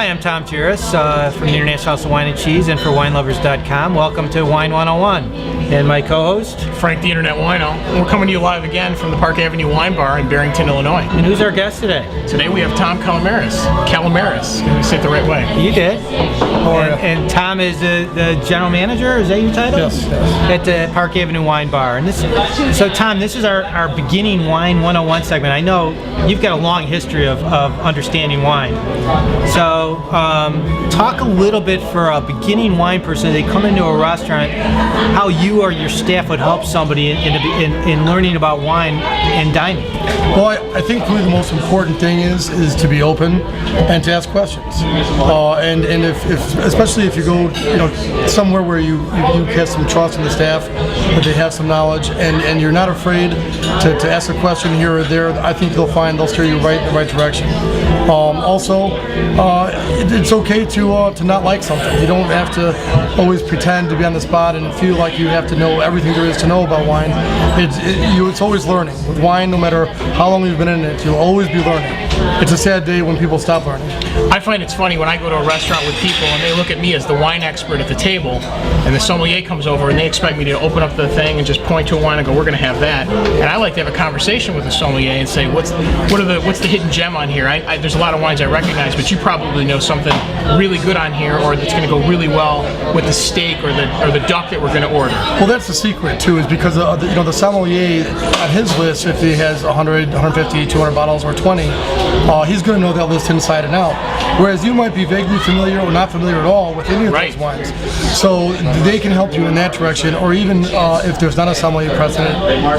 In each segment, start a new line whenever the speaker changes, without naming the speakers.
Hi, I'm Tom Jiaras from the International House of Wine and Cheese and for winelovers.com. Welcome to Wine 101. And my co-host,
Frank, the Internet Wino. We're coming to you live again from the Park Avenue Wine Bar in Barrington, Illinois.
And who's our guest today?
Today we have Tom Kalomiris. Did we say it the right way?
You did. And Tom is the general manager, is that your title?
Yes.
At the Park Avenue Wine Bar. And so Tom, this is our beginning Wine 101 segment. I know you've got a long history of understanding wine. So talk a little bit for a beginning wine person, they come into a restaurant, how you or your staff would help somebody in learning about wine and dining.
Well, I think really the most important thing is to be open and to ask questions. And if especially if you go somewhere where you have some trust in the staff, that they have some knowledge, and you're not afraid to ask a question here or there, I think they'll steer you in the right direction. Also, it's okay to not like something. You don't have to always pretend to be on the spot and feel like you have to know everything there is to know about wine. It's always learning. With wine, no matter how long you've been in it, you'll always be learning. It's a sad day when people stop learning.
I find it's funny when I go to a restaurant with people and they look at me as the wine expert at the table, and the sommelier comes over and they expect me to open up the thing and just point to a wine and go, "We're going to have that." And I like to have a conversation with the sommelier and say, "What's the hidden gem on here? There's a lot of wines I recognize, but you probably know something really good on here, or that's going to go really well with the steak or the duck that we're going to order."
Well, that's the secret too, is because the sommelier on his list, if he has 100, 150, 200 bottles or 20, he's going to know that list inside and out. Whereas you might be vaguely familiar or not familiar at all with any of those wines. So they can help you in that direction, or even if there's not a sommelier present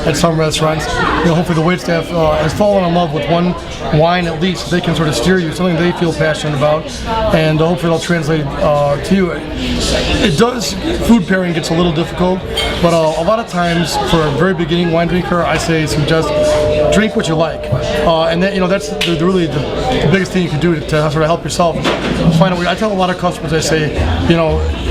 at some restaurants, hopefully the waitstaff has fallen in love with one wine at least. They can sort of steer you, something they feel passionate about, and hopefully it'll translate to you. It does, food pairing gets a little difficult, but a lot of times for a very beginning wine drinker, I suggest drink what you like, and that's really the biggest thing you can do to sort of help yourself. Find out. I tell a lot of customers, I say,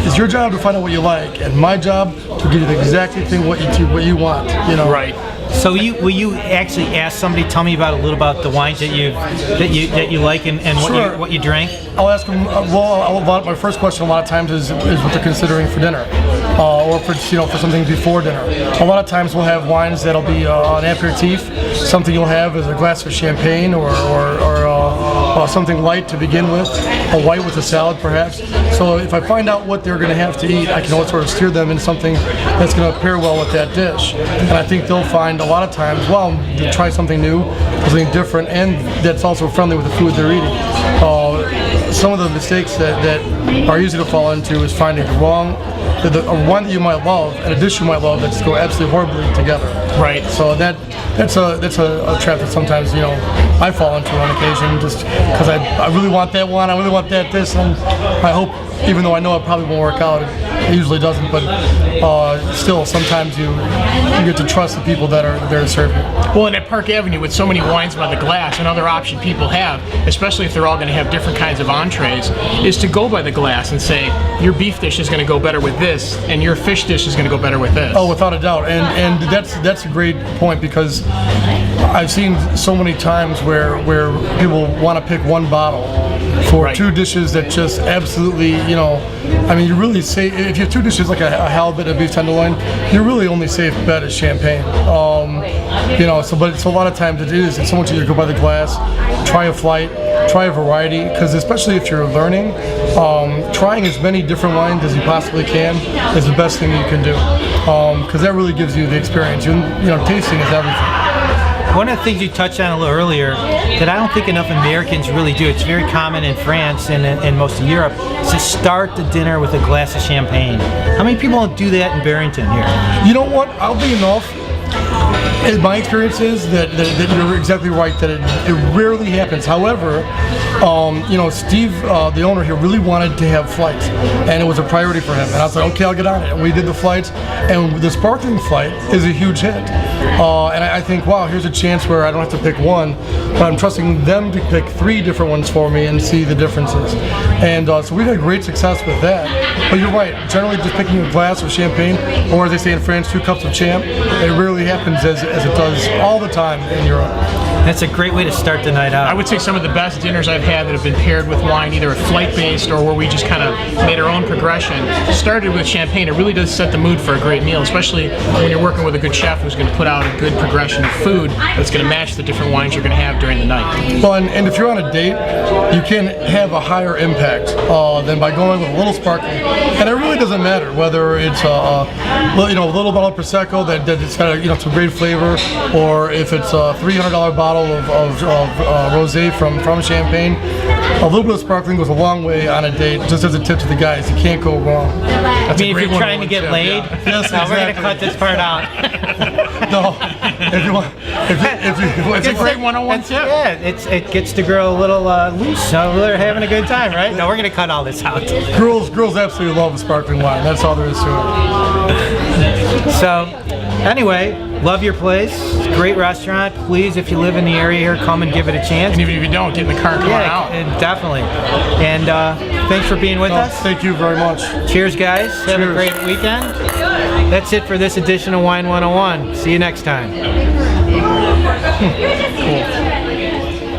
it's your job to find out what you like, and my job to give you the exact thing what you want.
Right.
So will you actually ask somebody, tell me about a little about the wines that you like and
Sure.
what you drank?
I'll ask them. My first question a lot of times is what they're considering for dinner, or for something before dinner. A lot of times we'll have wines that'll be an aperitif. Something you'll have is a glass of champagne or something light to begin with, a white with a salad perhaps. So if I find out what they're going to have to eat, I can always sort of steer them into something that's going to pair well with that dish. And I think they'll find a lot of times, to try something new, something different, and that's also friendly with the food they're eating. Some of the mistakes that are easy to fall into is finding a wine that you might love and a dish you might love that just go absolutely horribly together.
Right.
So that's a trap that sometimes I fall into on occasion, just because I really want that one, I really want that this, and I hope, even though I know it probably won't work out, it usually doesn't, but still sometimes you get to trust the people that are there to serve you.
Well, and at Park Avenue, with so many wines by the glass, another option people have, especially if they're all going to have different kinds of entrees, is to go by the glass and say, your beef dish is going to go better with this, and your fish dish is going to go better with this.
Oh, without a doubt, and that's a great point, because I've seen so many times where people want to pick one bottle for two dishes that just absolutely, you really say, if you have two dishes like a halibut and a beef tenderloin, your really only safe bet is champagne. So a lot of times it's so much easier to go by the glass, try a flight, try a variety, because especially if you're learning, trying as many different wines as you possibly can is the best thing you can do, because that really gives you the experience. Tasting is everything.
One of the things you touched on a little earlier that I don't think enough Americans really do, it's very common in France and in most of Europe, is to start the dinner with a glass of champagne. How many people don't do that in Barrington here?
You know what? I'll be enough. My experience is that you're exactly right, that it rarely happens. However, Steve, the owner here, really wanted to have flights, and it was a priority for him. And I was like, okay, I'll get on it. And we did the flights, and the sparkling flight is a huge hit. And I think, wow, here's a chance where I don't have to pick one, but I'm trusting them to pick 3 different ones for me and see the differences. And so we've had great success with that. But you're right, generally just picking a glass of champagne, or as they say in France, 2 cups of champ, it rarely happens as as it does all the time in Europe.
That's a great way to start the night out.
I would say some of the best dinners I've had that have been paired with wine, either flight-based or where we just kind of made our own progression, started with champagne. It really does set the mood for a great meal, especially when you're working with a good chef who's going to put out a good progression of food that's going to match the different wines you're going to have during the night.
Well, and if you're on a date, you can have a higher impact than by going with a little sparkling. And it really doesn't matter whether it's a little bottle of Prosecco that it's got some great flavor, or if it's a $300 bottle of rosé from Champagne. A little bit of sparkling goes a long way on a date. Just as a tip to the guys, you can't go wrong.
I mean, if you're trying to get laid,
Yes,
no, we're going to
exactly.
cut this part out.
No, if you want,
It's a great 101 tip.
Yeah, it gets the girl a little loose, so they're having a good time, right? No, we're going to cut all this out.
girls absolutely love sparkling wine. That's all there is to it.
So, anyway, love your place. Great restaurant. Please, if you live in the area here, come and give it a chance.
And even if you don't, get in the car and come on out.
Definitely. And thanks for being with us.
Thank you very much.
Cheers, guys. Have a
Cheers.
great weekend. That's it for this edition of Wine 101. See you next time.
Cool.